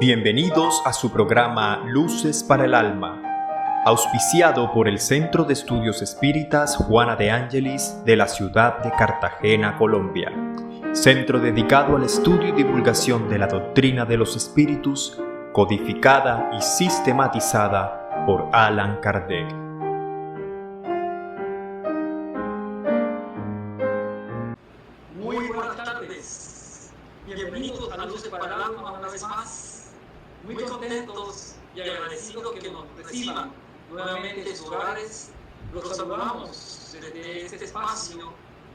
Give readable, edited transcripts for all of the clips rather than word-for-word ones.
Bienvenidos a su programa Luces para el Alma, auspiciado por el Centro de Estudios Espíritas Juana de Ángelis de la ciudad de Cartagena, Colombia. Centro dedicado al estudio y divulgación de la doctrina de los espíritus, codificada y sistematizada por Allan Kardec. Muy buenas tardes, bienvenidos a Luces para el Alma una vez más. Muy contentos y agradecidos que nos reciban nuevamente en sus hogares. Los saludamos desde este espacio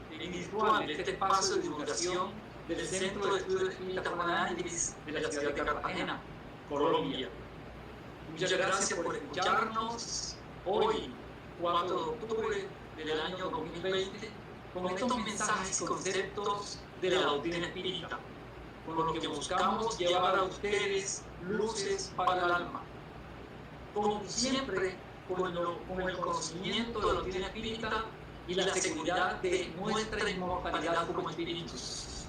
virtual, de este espacio de divulgación del Centro de Estudios Espíritas Juana de Ángelis de la ciudad de Cartagena, Colombia. Muchas gracias por escucharnos hoy, 4 de octubre del año 2020, con estos mensajes y conceptos de la doctrina espírita, con lo que buscamos llevar a ustedes luces para el alma. Como siempre, con el conocimiento de la doctrina espírita y la seguridad de nuestra inmortalidad como espíritus.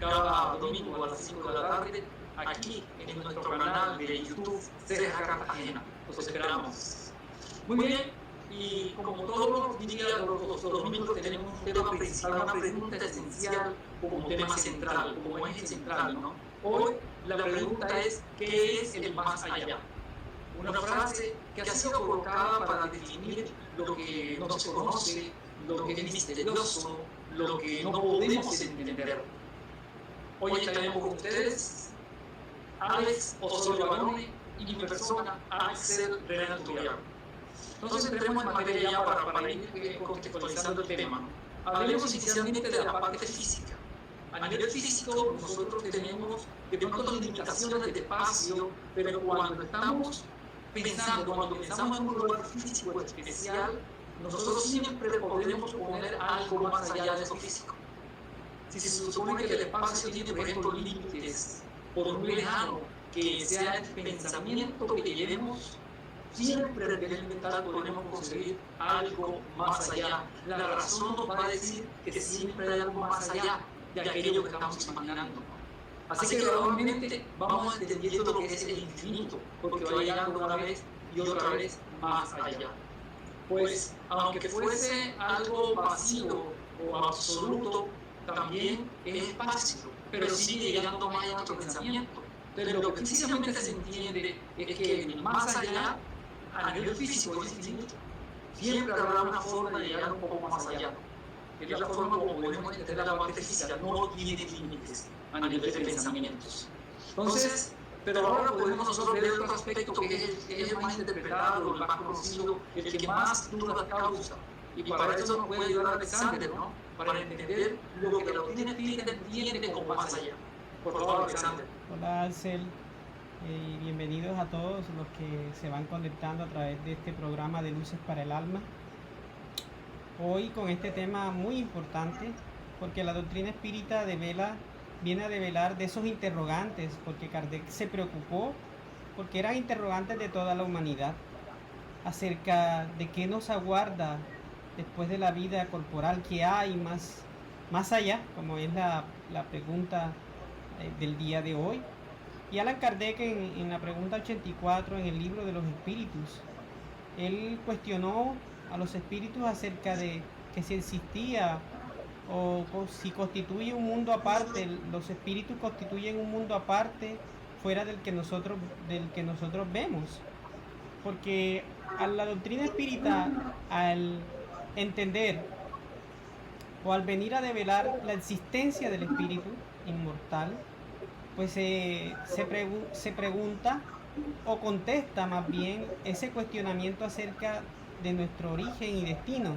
Cada domingo a las 5 de la tarde, aquí en nuestro canal de YouTube, Ceja Cartagena. Los esperamos. Muy bien, y como todos los días, los domingos tenemos un tema principal, una pregunta esencial como tema central, como eje central, ¿no? Hoy la pregunta es, ¿qué es el más allá? Una frase que ha sido colocada para definir lo que no se conoce, lo que es misterioso, lo que no podemos entender. Hoy estaremos con ustedes, Alex Osorio Barone y mi persona, Axel Renan Turiano. Entonces entremos en materia ya para ir contextualizando el tema. Hablemos inicialmente de la parte física. A nivel físico, nosotros tenemos de pronto limitaciones de espacio, pero cuando estamos pensando, cuando pensamos en un lugar físico especial, nosotros siempre podemos poner algo más allá de eso físico. Si se supone que el espacio tiene, por ejemplo, límites, por muy lejano que sea el pensamiento que llevemos, siempre en el mental podemos conseguir algo más allá. La razón nos va a decir que siempre hay algo más allá de aquello que estamos imaginando. Así que gradualmente vamos entendiendo lo que es el infinito, porque va llegando una vez y otra vez más allá. Pues, aunque fuese algo vacío o absoluto, también es espacio, pero sigue llegando más allá a nuestro pensamiento. Pero lo que físicamente se entiende es que el más allá, a nivel físico, es infinito. Siempre habrá una forma de llegar un poco más allá. Es la forma como podemos entender la parte física, no tiene límites a nivel de pensamientos. Entonces, pero ahora podemos nosotros ver otro aspecto que es el más interpretado, el más conocido, el que más dudas causa. Y para eso nos puede ayudar Alexander, ¿no? Para entender lo que la doctrina espírita entiende como más allá. Por favor, Alexander. Hola, Axel. Bienvenidos a todos los que se van conectando a través de este programa de Luces para el Alma. Hoy con este tema muy importante, porque la doctrina espírita viene a develar de esos interrogantes, porque Kardec se preocupó, porque eran interrogantes de toda la humanidad, acerca de qué nos aguarda después de la vida corporal, qué hay más allá, como es la pregunta del día de hoy. Y Allan Kardec en la pregunta 84 en el libro de los espíritus, él cuestionó a los espíritus acerca de que si existía o si constituye un mundo aparte, los espíritus constituyen un mundo aparte fuera del que nosotros vemos. Porque a la doctrina espírita, al entender o al venir a develar la existencia del espíritu inmortal, pues se pregunta o contesta más bien ese cuestionamiento acerca de nuestro origen y destino.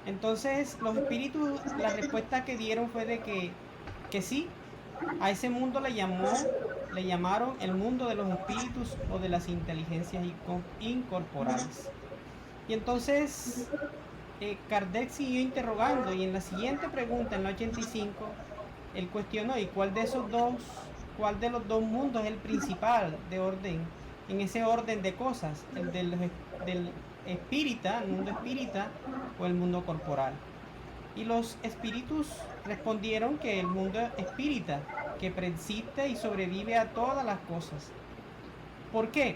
Entonces los espíritus, la respuesta que dieron fue de que sí, a ese mundo le llamaron el mundo de los espíritus o de las inteligencias incorporales. Y entonces Kardec siguió interrogando, y en la siguiente pregunta, en la 85, él cuestionó, ¿y cuál de los dos mundos es el principal de orden, en ese orden de cosas, el del espírita, el mundo espírita o el mundo corporal? Y los espíritus respondieron que el mundo espírita, que persiste y sobrevive a todas las cosas. ¿Por qué?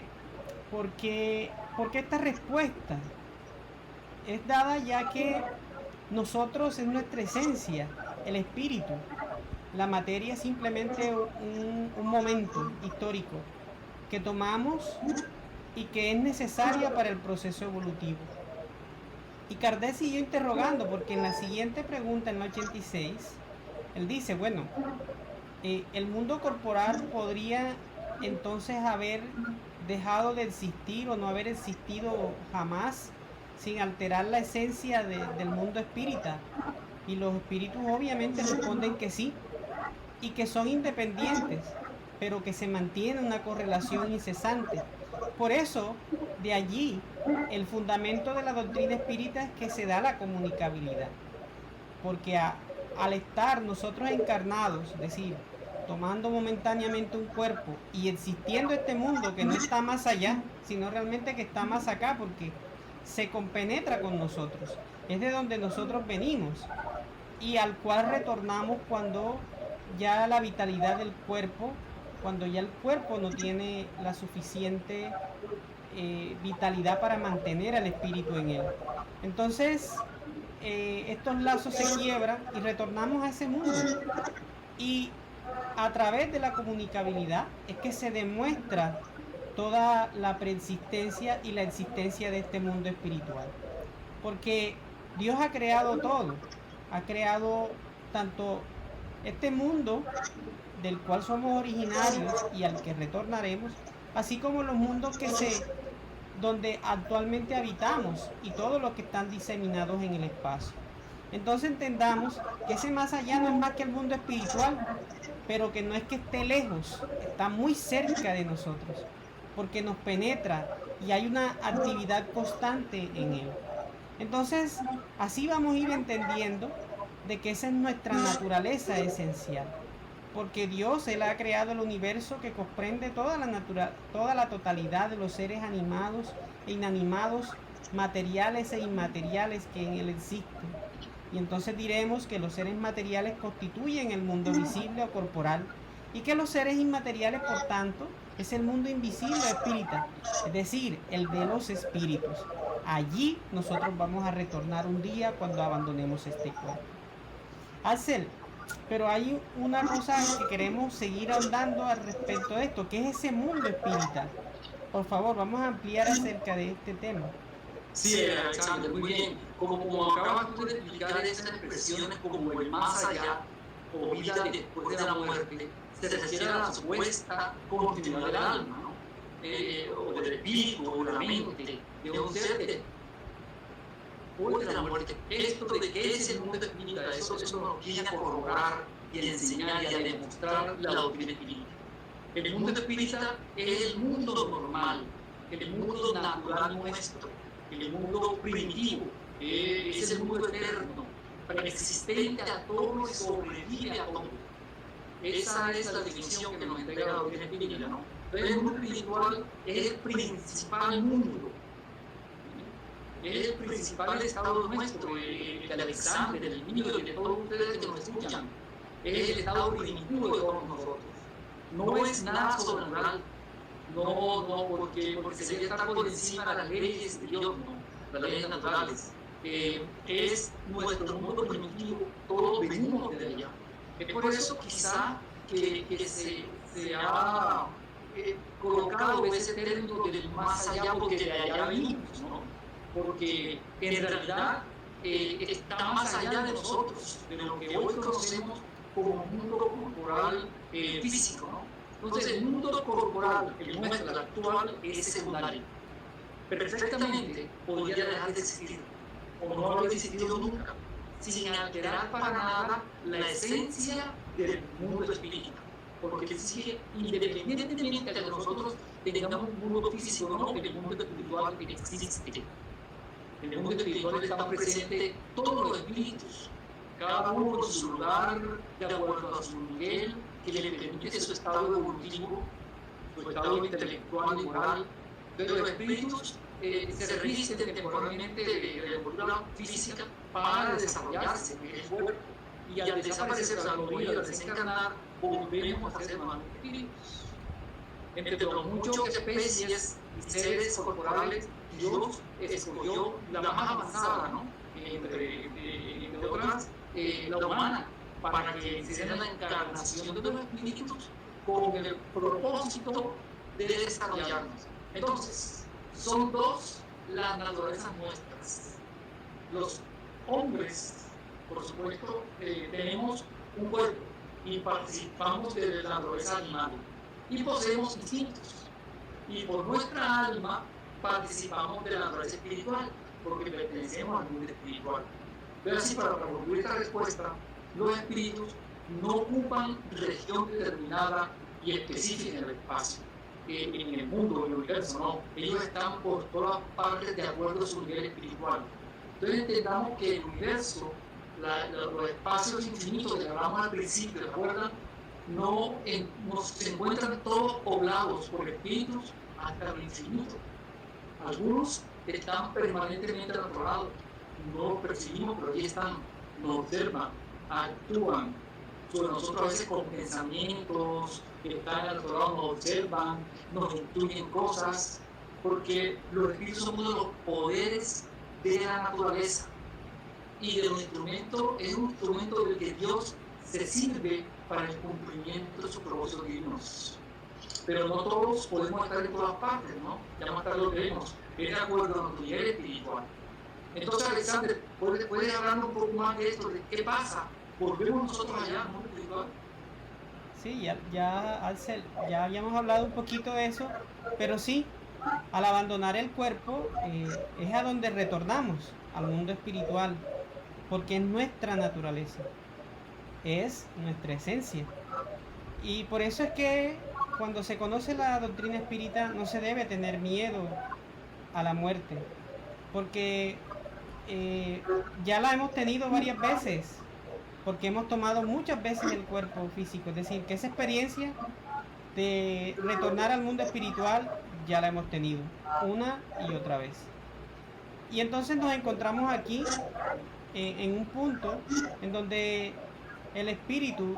Porque esta respuesta es dada ya que nosotros en nuestra esencia, el espíritu, la materia es simplemente un momento histórico que tomamos y que es necesaria para el proceso evolutivo. Y Kardec siguió interrogando porque en la siguiente pregunta, en la 86, él dice, bueno, el mundo corporal podría entonces haber dejado de existir o no haber existido jamás sin alterar la esencia del mundo espírita. Y los espíritus obviamente responden que sí, y que son independientes, pero que se mantiene una correlación incesante. Por eso, de allí, el fundamento de la doctrina espírita es que se da la comunicabilidad. Porque al estar nosotros encarnados, es decir, tomando momentáneamente un cuerpo y existiendo este mundo que no está más allá, sino realmente que está más acá, porque se compenetra con nosotros, es de donde nosotros venimos y al cual retornamos cuando ya la vitalidad del cuerpo, cuando ya el cuerpo no tiene la suficiente vitalidad para mantener al espíritu en él. Entonces, estos lazos se quiebran y retornamos a ese mundo. Y a través de la comunicabilidad es que se demuestra toda la preexistencia y la existencia de este mundo espiritual. Porque Dios ha creado todo, ha creado tanto este mundo del cual somos originarios y al que retornaremos, así como los mundos donde actualmente habitamos y todos los que están diseminados en el espacio. Entonces entendamos que ese más allá no es más que el mundo espiritual, pero que no es que esté lejos, está muy cerca de nosotros, porque nos penetra y hay una actividad constante en él. Entonces, así vamos a ir entendiendo de que esa es nuestra naturaleza esencial, porque Dios, Él ha creado el universo que comprende toda la totalidad de los seres animados e inanimados, materiales e inmateriales que en Él existen. Y entonces diremos que los seres materiales constituyen el mundo visible o corporal, y que los seres inmateriales, por tanto, es el mundo invisible o espírita, es decir, el de los espíritus. Allí nosotros vamos a retornar un día cuando abandonemos este cuerpo. Axel, pero hay una cosa que queremos seguir ahondando al respecto de esto, que es ese mundo espírita. Por favor, vamos a ampliar acerca de este tema. Sí, Alexander, muy bien. Como acabas tú de explicar esas expresiones como el más allá o vida después de la muerte, se refiere a la supuesta continuidad del alma, ¿no? O del espíritu, o de la mente, de un ser después de la muerte. Esto de que es el mundo espírita, eso nos viene a corroborar y a enseñar y a demostrar la doctrina espírita. El mundo espírita es el mundo normal, el mundo natural nuestro, el mundo primitivo, es el mundo eterno, preexistente a todo y sobrevive a todo. Esa es la definición que nos entrega la doctrina espírita, ¿no? Entonces, el mundo espiritual es el principal mundo, es el principal estado nuestro, de Alexander, del niño, de todos ustedes que nos escuchan. Es el estado primitivo de todos nosotros. No es nada sobrenatural. No, porque sería estar por encima de las leyes de Dios, no, las leyes naturales. Es nuestro mundo primitivo, todos venimos de allá. Es por eso quizá que se ha colocado ese término del más allá, porque de allá venimos, ¿no? Porque en realidad está más allá de nosotros, de lo que hoy conocemos como mundo corporal físico, ¿no? Entonces, el mundo corporal, el nuestro, el actual, es secundario. Perfectamente podría dejar de existir, o no haber existido nunca, sin alterar para nada la esencia del mundo espiritual. Porque sigue, independientemente de que nosotros tengamos un mundo físico o no, el mundo espiritual existe. En el mundo espiritual están presentes todos los espíritus, cada uno en su lugar, de acuerdo a su nivel, que le permite su estado evolutivo, su estado intelectual y moral. De los espíritus se revisten temporalmente de envoltura física para desarrollarse en el cuerpo, y al desaparecer, al morir, al desencarnar, volvemos a ser nuevamente espíritus. Entre los muchos especies y seres corporales, Dios escogió la más avanzada, ¿no? Entre otras, la humana, para que hiciera la encarnación de los espíritus con el propósito de desarrollarnos. Entonces, son dos las naturalezas nuestras. Los hombres, por supuesto, tenemos un cuerpo y participamos de la naturaleza animal y poseemos instintos, y por nuestra alma participamos de la naturaleza espiritual porque pertenecemos al mundo espiritual. Pero así, para concluir esta respuesta, los espíritus no ocupan región determinada y específica en el espacio, en el mundo, en el universo, no. Ellos están por todas partes de acuerdo a su nivel espiritual. Entonces entendamos que el universo, los espacios infinitos que hablamos al principio, ¿de acuerdo? No se encuentran todos poblados por espíritus hasta el infinito. Algunos están permanentemente a nuestro lado, no los percibimos, pero ahí están, nos observan, actúan sobre nosotros a veces con pensamientos, que están a nuestro lado, nos observan, nos intuyen cosas, porque los espíritus son uno de los poderes de la naturaleza, y de los instrumentos, es un instrumento del que Dios se sirve para el cumplimiento de sus propósitos divinos. Pero no todos podemos estar en todas partes, ¿no? Ya más tarde lo veremos, es de acuerdo a nuestro nivel espiritual. Entonces, Alexander, ¿puedes hablar un poco más de esto? De qué pasa. ¿Volvemos nosotros allá al mundo espiritual? Sí, Alcel, ya habíamos hablado un poquito de eso, pero sí, al abandonar el cuerpo es a donde retornamos, al mundo espiritual, porque es nuestra naturaleza, es nuestra esencia. Y por eso es que cuando se conoce la doctrina espírita no se debe tener miedo a la muerte, porque ya la hemos tenido varias veces, porque hemos tomado muchas veces el cuerpo físico, es decir, que esa experiencia de retornar al mundo espiritual ya la hemos tenido una y otra vez. Y entonces nos encontramos aquí en un punto en donde el espíritu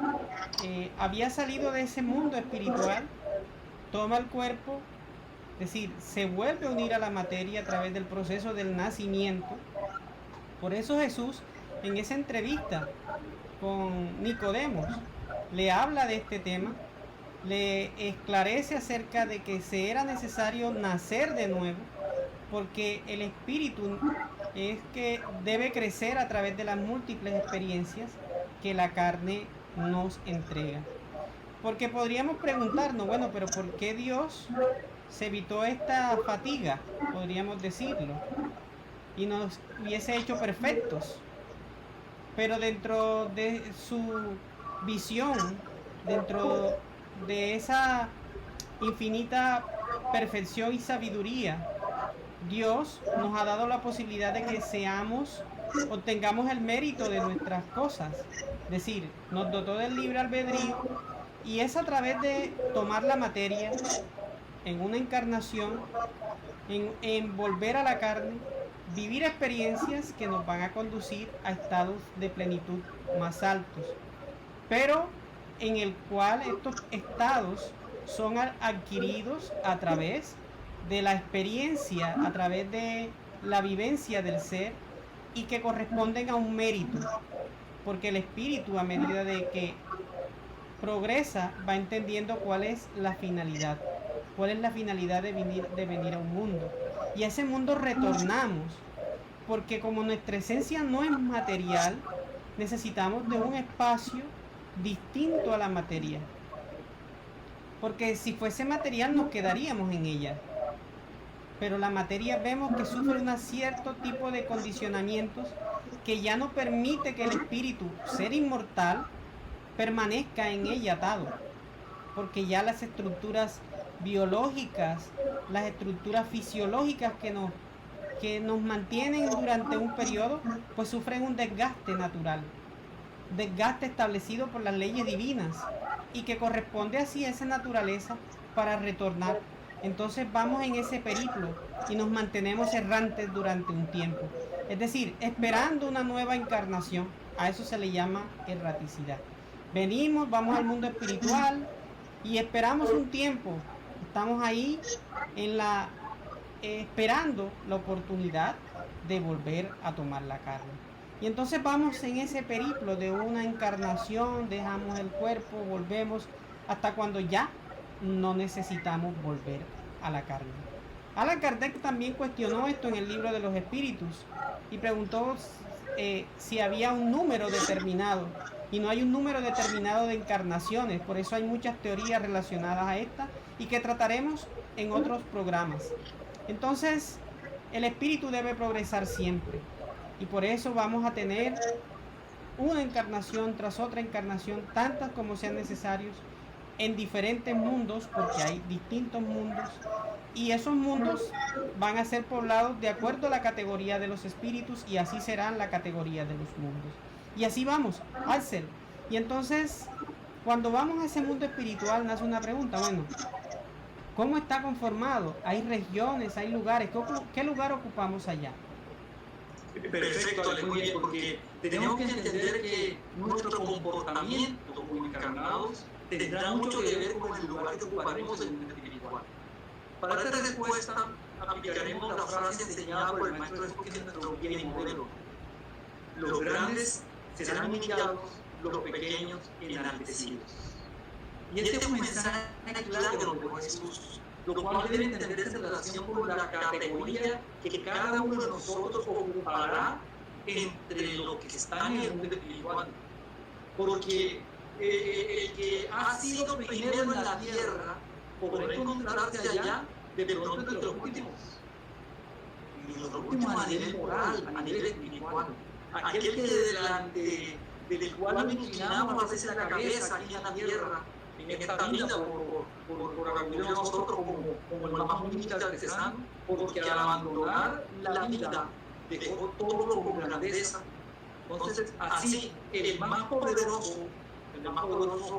había salido de ese mundo espiritual, toma el cuerpo, es decir, se vuelve a unir a la materia a través del proceso del nacimiento. Por eso Jesús, en esa entrevista con Nicodemos, le habla de este tema, le esclarece acerca de que se era necesario nacer de nuevo, porque el espíritu es que debe crecer a través de las múltiples experiencias que la carne nos entrega. Porque podríamos preguntarnos, bueno, pero ¿por qué Dios se evitó esta fatiga? Podríamos decirlo, y nos hubiese hecho perfectos. Pero dentro de su visión, dentro de esa infinita perfección y sabiduría, Dios nos ha dado la posibilidad de que obtengamos el mérito de nuestras cosas. Es decir, nos dotó del libre albedrío, y es a través de tomar la materia en una encarnación, en volver a la carne, vivir experiencias que nos van a conducir a estados de plenitud más altos, pero en el cual estos estados son adquiridos a través de la experiencia, a través de la vivencia del ser, y que corresponden a un mérito, porque el espíritu, a medida de que progresa, va entendiendo cuál es la finalidad de venir a un mundo, y a ese mundo retornamos, porque como nuestra esencia no es material, necesitamos de un espacio distinto a la materia, porque si fuese material nos quedaríamos en ella, pero la materia vemos que sufre un cierto tipo de condicionamientos que ya no permite que el espíritu, ser inmortal, permanezca en ella atado, porque ya las estructuras biológicas, las estructuras fisiológicas que nos mantienen durante un periodo, pues sufren un desgaste natural, desgaste establecido por las leyes divinas, y que corresponde así a esa naturaleza para retornar entonces vamos en ese periplo y nos mantenemos errantes durante un tiempo. Es decir, esperando una nueva encarnación. A eso se le llama erraticidad. Venimos, vamos al mundo espiritual y esperamos un tiempo. Estamos ahí esperando la oportunidad de volver a tomar la carne. Y entonces vamos en ese periplo de una encarnación, dejamos el cuerpo, volvemos hasta cuando ya no necesitamos volver a la carne. Allan Kardec también cuestionó esto en el libro de los espíritus y preguntó si había un número determinado, y no hay un número determinado de encarnaciones. Por eso hay muchas teorías relacionadas a esta y que trataremos en otros programas. Entonces el espíritu debe progresar siempre, y por eso vamos a tener una encarnación tras otra encarnación, tantas como sean necesarios, en diferentes mundos, porque hay distintos mundos, y esos mundos van a ser poblados de acuerdo a la categoría de los espíritus, y así serán la categoría de los mundos. Y así vamos, Axel. Y entonces, cuando vamos a ese mundo espiritual, nace una pregunta, bueno, ¿cómo está conformado? ¿Hay regiones, hay lugares? ¿Qué lugar ocupamos allá? Perfecto, Ale, muy bien, porque tenemos que entender que nuestro comportamiento como encarnados tendrá mucho que ver con el lugar que ocuparemos en el mundo espiritual. Para esta respuesta aplicaremos la frase enseñada por el maestro Jesús, que es nuestro guía y modelo. Los grandes serán humillados, los pequeños enaltecidos. Y este es un mensaje claro de lo que Jesús, lo cual debe entenderse en relación con la categoría que cada uno de nosotros ocupará entre los que están en el mundo espiritual. Porque el que ha sido primero en la tierra podrá encontrarse allá de pronto entre los últimos. Y los últimos a nivel moral, a nivel espiritual. Aquel que delante del cual nos inclinamos a veces la cabeza aquí en la tierra, en esta vida, por acudir a nosotros como el más humilde artesano, porque al abandonar la vida dejó todo con grandeza. Entonces, así, el más poderoso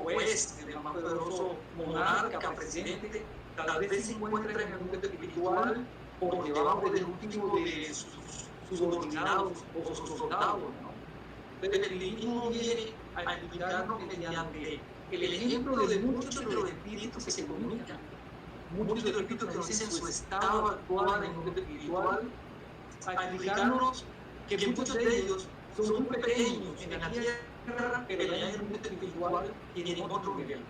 juez, el más poderoso monarca, presidente, tal vez se encuentra en el mundo espiritual por debajo del último de sus subordinados o sus soldados, ¿no? El espiritismo viene a explicarnos mediante el ejemplo de muchos de los espíritus que se comunican, muchos de los espíritus que nos dicen su estado actual en el mundo espiritual, a explicarnos que muchos de ellos son muy pequeños en la tierra, pero allá en el mundo espiritual tienen otro nivel,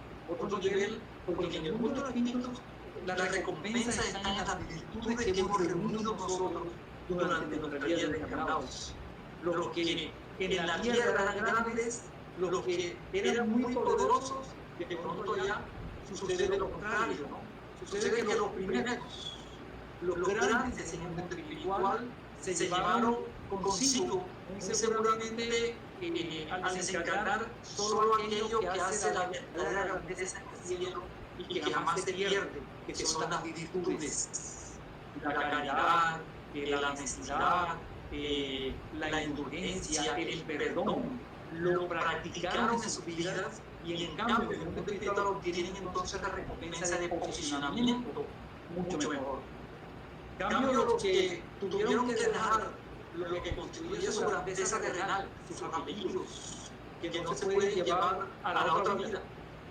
porque en el mundo de los espíritus las recompensas están en las virtudes que hemos reunido nosotros durante nuestra vida de encarnados. Los que en la tierra eran grandes, los que eran muy poderosos, de pronto ya sucede lo contrario, ¿no? Sucede que los primeros, los grandes en el mundo espiritual, se llevaron consigo muy seguramente al desencarnar solo aquello que hace la verdadera grandeza en el cielo y que jamás se pierde, que son las virtudes, la caridad, la honestidad, la indulgencia, el perdón. Lo practicaron en sus vidas y en cambio en el mundo espiritual obtienen entonces la recompensa de posicionamiento mucho mejor. En cambio, los que tuvieron que dejar lo que constituye su grandeza terrenal, sus apellidos, que no se pueden llevar a la otra vida,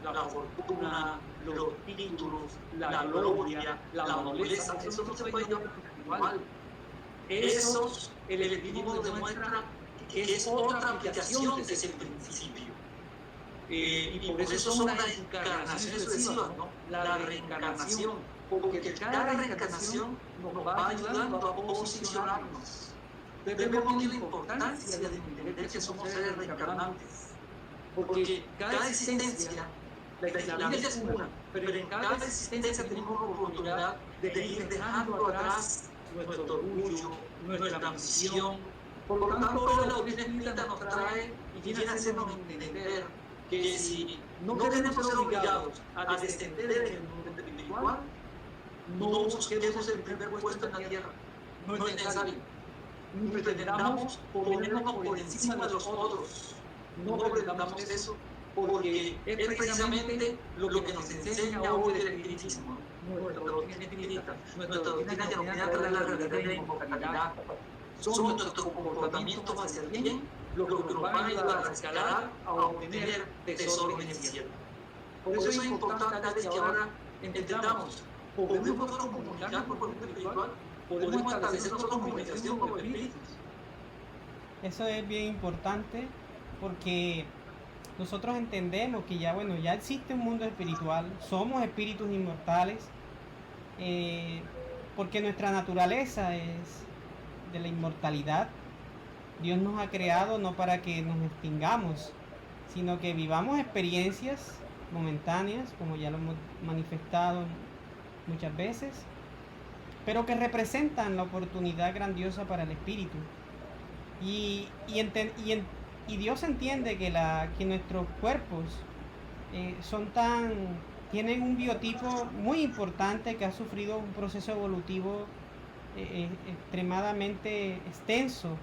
la fortuna, los títulos, la gloria, la nobleza, eso no se puede llevar igual. Esos, el espiritismo nos demuestra que es otra aplicación desde ese principio. Y por eso son las encarnaciones sucesivas, ¿no? La reencarnación, porque cada reencarnación nos va ayudando a posicionarnos. Debemos ver la importancia de entender que somos seres reencarnantes, porque cada existencia, la vida es una, pero en cada existencia tenemos la oportunidad de ir dejando atrás nuestro orgullo, nuestra ambición. Por lo tanto, la doctrina espírita nos trae y viene a hacernos entender que si no queremos ser obligados a descender en el mundo espiritual, no busquemos el primer puesto en la tierra. No es necesario. Ni pretendamos ponernos por encima de los otros. No pretendamos eso, porque es precisamente lo que nos enseña hoy el espiritismo, nuestra doctrina espírita, nuestra doctrina denominada la realidad de la inmortalidad. Son nuestros comportamientos hacia el bien lo que nos van a ayudar a escalar, a obtener tesoros en el cielo. Por eso es importante que ahora entendamos, podemos nosotros comunicarnos por el mundo espiritual, podemos establecer nosotros comunicación con los espíritus. Eso es bien importante porque nosotros entendemos que ya existe un mundo espiritual, somos espíritus inmortales, porque nuestra naturaleza es de la inmortalidad. Dios nos ha creado no para que nos extingamos, sino que vivamos experiencias momentáneas, como ya lo hemos manifestado muchas veces, pero que representan la oportunidad grandiosa para el espíritu. Y Dios entiende que nuestros cuerpos tienen un biotipo muy importante que ha sufrido un proceso evolutivo extremadamente extenso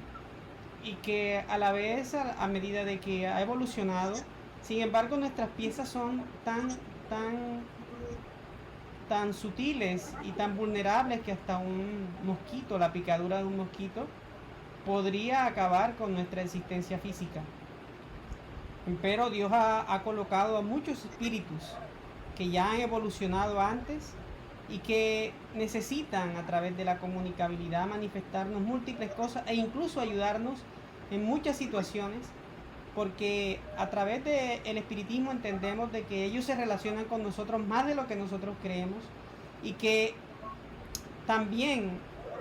y que a la vez, a medida de que ha evolucionado, sin embargo nuestras piezas son tan sutiles y tan vulnerables que hasta un mosquito, la picadura de un mosquito, podría acabar con nuestra existencia física. Pero Dios ha colocado a muchos espíritus que ya han evolucionado antes y que necesitan a través de la comunicabilidad manifestarnos múltiples cosas e incluso ayudarnos en muchas situaciones, porque a través del espiritismo entendemos de que ellos se relacionan con nosotros más de lo que nosotros creemos y que también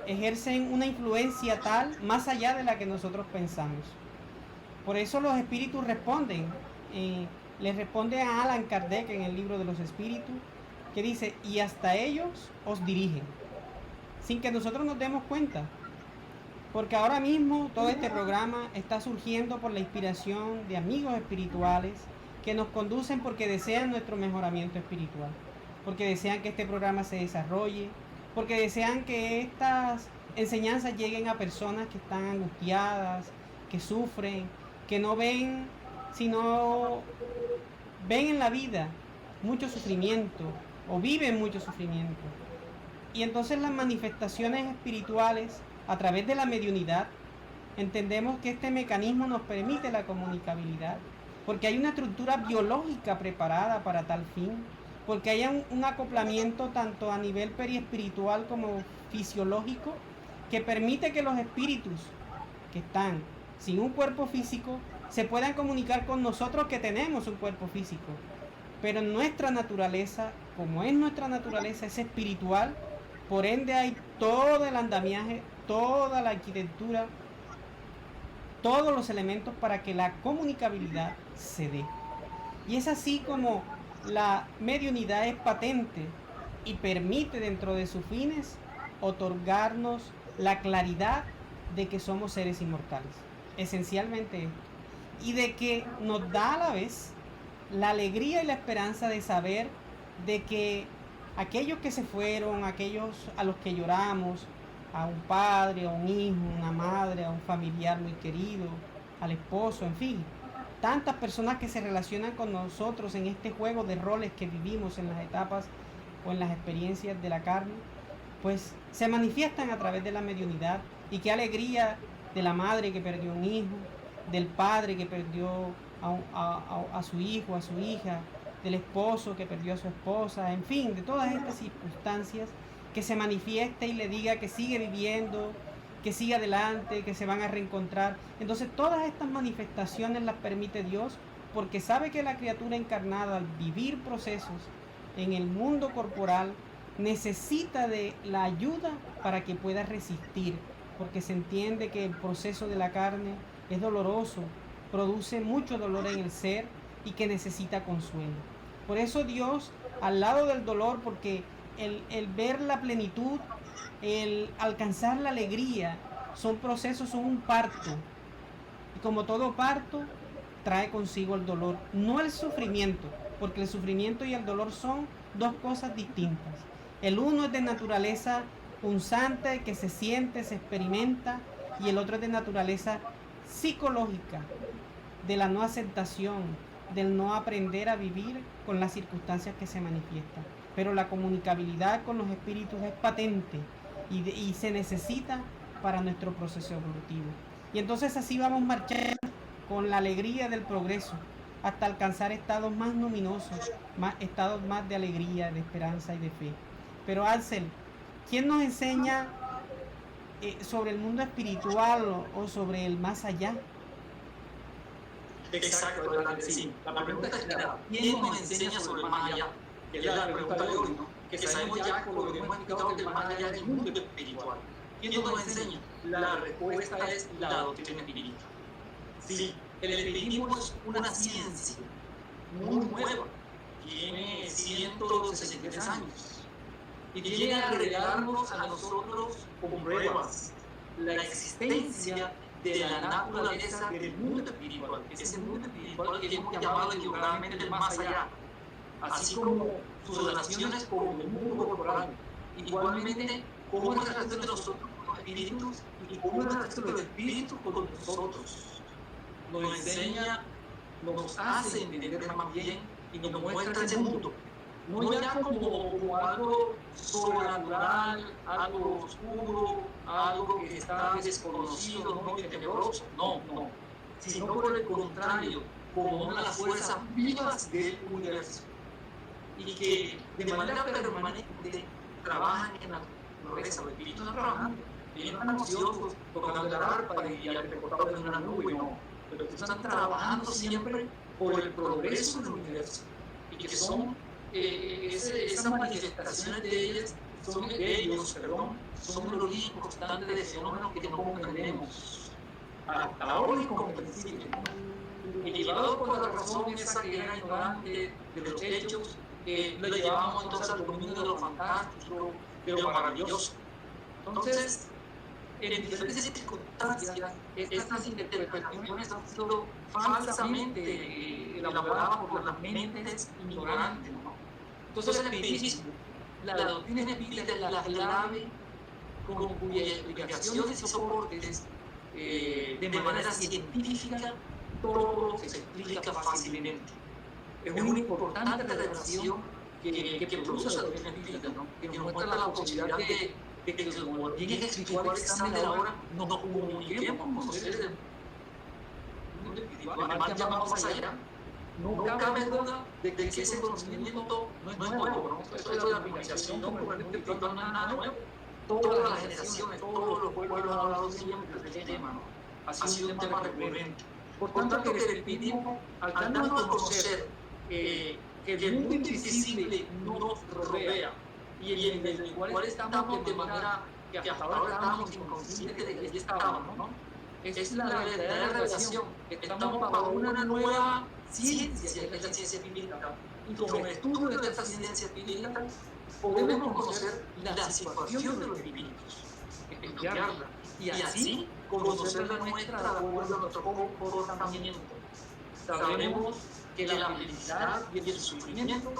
ejercen una influencia tal más allá de la que nosotros pensamos. Por eso los espíritus responden, les responde a Allan Kardec en el libro de los espíritus, que dice, y hasta ellos os dirigen, sin que nosotros nos demos cuenta. Porque ahora mismo todo este programa está surgiendo por la inspiración de amigos espirituales que nos conducen porque desean nuestro mejoramiento espiritual, porque desean que este programa se desarrolle, porque desean que estas enseñanzas lleguen a personas que están angustiadas, que sufren, que no ven, sino ven en la vida mucho sufrimiento o viven mucho sufrimiento. Y entonces las manifestaciones espirituales a través de la mediunidad, entendemos que este mecanismo nos permite la comunicabilidad, porque hay una estructura biológica preparada para tal fin, porque hay un acoplamiento tanto a nivel periespiritual como fisiológico, que permite que los espíritus que están sin un cuerpo físico se puedan comunicar con nosotros que tenemos un cuerpo físico. Pero nuestra naturaleza, como es nuestra naturaleza, es espiritual, por ende hay todo el andamiaje, toda la arquitectura, todos los elementos para que la comunicabilidad se dé. Y es así como la mediunidad es patente y permite dentro de sus fines otorgarnos la claridad de que somos seres inmortales. Esencialmente esto. Y de que nos da a la vez la alegría y la esperanza de saber de que aquellos que se fueron, aquellos a los que lloramos, a un padre, a un hijo, a una madre, a un familiar muy querido, al esposo, en fin, tantas personas que se relacionan con nosotros en este juego de roles que vivimos en las etapas o en las experiencias de la carne, pues se manifiestan a través de la mediunidad. Y qué alegría de la madre que perdió un hijo, del padre que perdió a su hijo, a su hija, del esposo que perdió a su esposa, en fin, de todas estas circunstancias, que se manifieste y le diga que sigue viviendo, que siga adelante, que se van a reencontrar. Entonces todas estas manifestaciones las permite Dios porque sabe que la criatura encarnada al vivir procesos en el mundo corporal necesita de la ayuda para que pueda resistir, porque se entiende que el proceso de la carne es doloroso, produce mucho dolor en el ser y que necesita consuelo. Por eso Dios, al lado del dolor, porque el ver la plenitud, el alcanzar la alegría, son procesos, son un parto. Y como todo parto, trae consigo el dolor, no el sufrimiento, porque el sufrimiento y el dolor son dos cosas distintas. El uno es de naturaleza punzante, que se siente, se experimenta, y el otro es de naturaleza psicológica, de la no aceptación, del no aprender a vivir con las circunstancias que se manifiestan. Pero la comunicabilidad con los espíritus es patente y se necesita para nuestro proceso evolutivo. Y entonces así vamos marchando con la alegría del progreso hasta alcanzar estados más luminosos, estados más de alegría, de esperanza y de fe. Pero Axel, ¿quién nos enseña sobre el mundo espiritual o sobre el más allá? Exacto, sí. La pregunta es clara. ¿Quién nos enseña sobre el más allá? Que es la pregunta de hoy, ¿no? Que sabemos ya, por lo que hemos explicado, que el más allá es el mundo espiritual. ¿Quién nos enseña? La respuesta es la doctrina espírita. Sí, el espiritismo es una ciencia muy nueva. Tiene 163 años. Y viene a revelarnos a nosotros con pruebas la existencia de la naturaleza del mundo espiritual, ese mundo espiritual que hemos llamado equivocadamente el más allá, así como sus relaciones con el mundo corporal, igualmente cómo es la relación de nosotros con los espíritus y cómo es la relación de los espíritus con nosotros. Nos enseña, nos hace entender más bien y nos muestra ese mundo. No ya como algo sobrenatural, algo oscuro, algo que está desconocido, no tenebroso, no, sino por el contrario, como una de las fuerzas vivas del universo y que de manera permanente trabajan en la naturaleza, los espíritus están trabajando, ellos están ansiosos, tocando la arpa y recortados en una nube, no, pero están trabajando siempre por el progreso del universo y que son esas manifestaciones de ellos son el origen constante de fenómenos que no comprendemos hasta hoy incomprensible, y llevado por la razón esa que era ignorante de los hechos, lo llevamos entonces al dominio de lo fantástico, de lo maravilloso. Entonces, en diferentes circunstancias, estas interpretaciones han sido falsamente elaboradas por las mentes ignorantes, ¿no? Entonces el espiritismo, la doctrina espírita es la clave con cuyas explicaciones y soportes de manera científica todo se explica fácilmente. Es una importante revelación que produce la doctrina espírita, ¿no? Que nos muestra la posibilidad de que como bien espiritual examen de la hora nos comuniquemos con los seres del mundo espiritual, además llamamos más allá. No cabe duda de que ese conocimiento no es nuevo, ¿no? Eso de la comunicación con el mundo espiritual no es nada nuevo. Todas las generaciones, todos los pueblos han hablado siempre de este tema, ¿no? Ha sido un tema recurrente. Por tanto, que el espiritismo, al darnos a conocer que el mundo invisible nos rodea y en el cual estamos de manera que hasta ahora estábamos inconscientes de que allí estábamos, ¿no? Es la verdadera revelación. Estamos bajo una nueva ciencia, que es la ciencia espírita. Y con el estudio de esta ciencia espírita podemos conocer la situación de los espíritus, estudiarla y así conocer la nuestra de acuerdo a nuestro comportamiento. Sabremos que la felicidad y el sufrimiento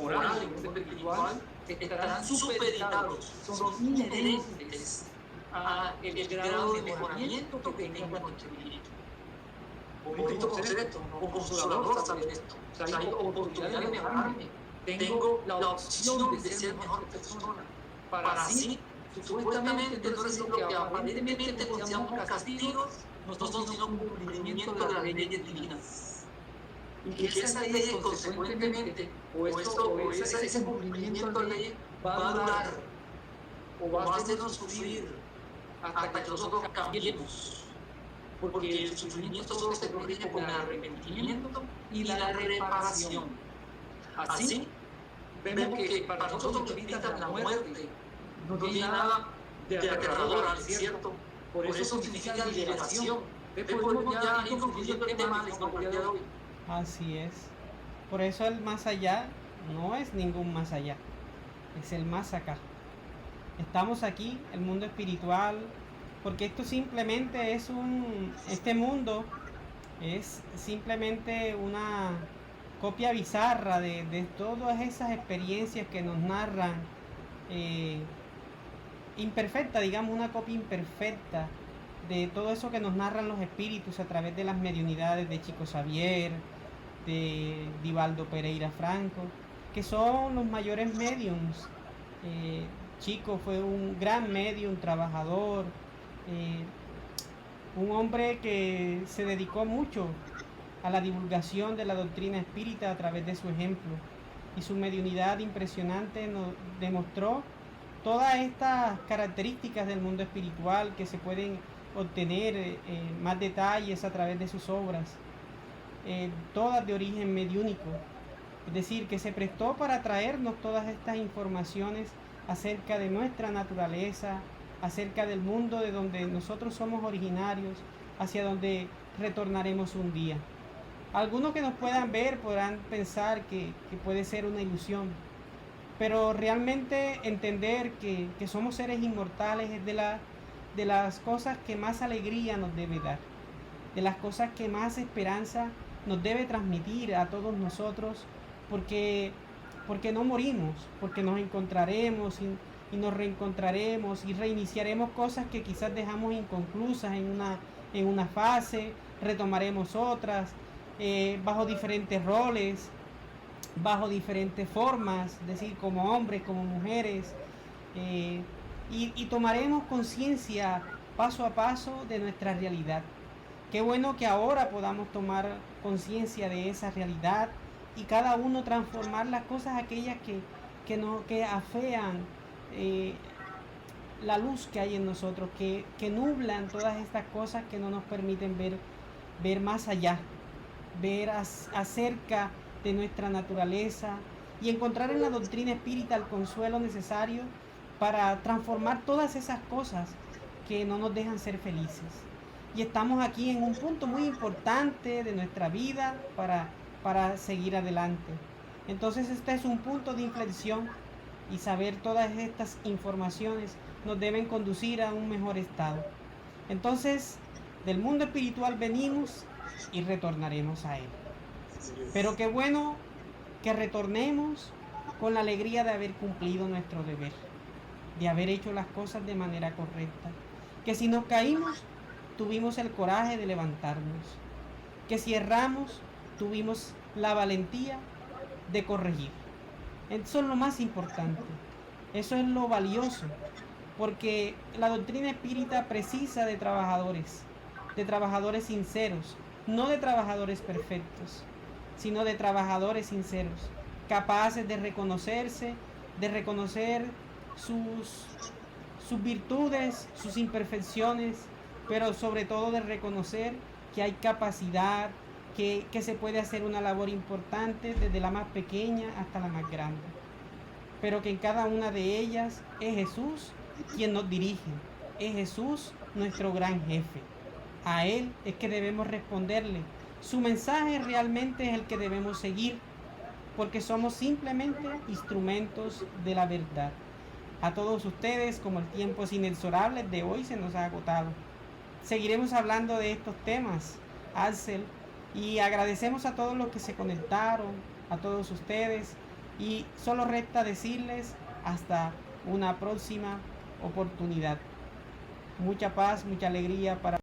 moral y el mundo espiritual estarán supeditados, son inherentes al grado de mejoramiento que tenga nuestro espíritu. Bonito conocer esto, o consolador saber esto. O sea, hay oportunidad de mejorarme. Tengo la opción de ser mejor persona. Para así, supuestamente, entonces lo que aparentemente consideramos castigos no son sino cumplimiento de las leyes divinas. Y que esa ley, consecuentemente, ese cumplimiento de la ley va a durar o va a hacernos sufrir hasta que nosotros cambiemos. Porque el sufrimiento solo se corrige con el arrepentimiento y la reparación. Así, vemos que para nosotros que evitan la muerte no tiene nada de aterrador, ¿es cierto? Por eso significa liberación. Podemos ya ir concluyendo el tema de hoy. Así es. Por eso el más allá no es ningún más allá, es el más acá. Estamos aquí, el mundo espiritual, porque esto simplemente es este mundo es simplemente una copia bizarra de todas esas experiencias que nos narran, imperfecta, digamos, una copia imperfecta de todo eso que nos narran los espíritus a través de las mediunidades de Chico Xavier, de Divaldo Pereira Franco, que son los mayores mediums. Chico fue un gran medium, trabajador, un hombre que se dedicó mucho a la divulgación de la doctrina espírita a través de su ejemplo, y su mediunidad impresionante nos demostró todas estas características del mundo espiritual que se pueden obtener más detalles a través de sus obras, todas de origen mediúnico. Es decir, que se prestó para traernos todas estas informaciones acerca de nuestra naturaleza, acerca del mundo de donde nosotros somos originarios, hacia donde retornaremos un día. Algunos que nos puedan ver podrán pensar que puede ser una ilusión, pero realmente entender que somos seres inmortales es de las cosas que más alegría nos debe dar, de las cosas que más esperanza nos debe transmitir a todos nosotros, porque no morimos, porque nos encontraremos y nos reencontraremos y reiniciaremos cosas que quizás dejamos inconclusas en una fase, retomaremos otras, bajo diferentes roles, bajo diferentes formas, es decir, como hombres, como mujeres, y tomaremos conciencia paso a paso de nuestra realidad. Qué bueno que ahora podamos tomar conciencia de esa realidad y cada uno transformar las cosas aquellas que afean la luz que hay en nosotros, que nublan todas estas cosas que no nos permiten ver más allá, ver acerca de nuestra naturaleza y encontrar en la doctrina espírita el consuelo necesario para transformar todas esas cosas que no nos dejan ser felices. Y estamos aquí en un punto muy importante de nuestra vida para seguir adelante. Entonces este es un punto de inflexión, y saber todas estas informaciones nos deben conducir a un mejor estado. Entonces, del mundo espiritual venimos y retornaremos a él. Pero qué bueno que retornemos con la alegría de haber cumplido nuestro deber, de haber hecho las cosas de manera correcta. Que si nos caímos, tuvimos el coraje de levantarnos. Que si erramos, tuvimos la valentía de corregir. Eso es lo más importante. Eso es lo valioso. Porque la doctrina espírita precisa de trabajadores sinceros, no de trabajadores perfectos, sino de trabajadores sinceros, capaces de reconocerse, de reconocer sus virtudes, sus imperfecciones, pero sobre todo de reconocer que hay capacidad, que se puede hacer una labor importante desde la más pequeña hasta la más grande, pero que en cada una de ellas es Jesús quien nos dirige, es Jesús nuestro gran jefe. A Él es que debemos responderle. Su mensaje realmente es el que debemos seguir, porque somos simplemente instrumentos de la verdad. A todos ustedes, como el tiempo es inexorable, de hoy se nos ha agotado. Seguiremos hablando de estos temas, Axel, y agradecemos a todos los que se conectaron, a todos ustedes, y solo resta decirles hasta una próxima oportunidad. Mucha paz, mucha alegría para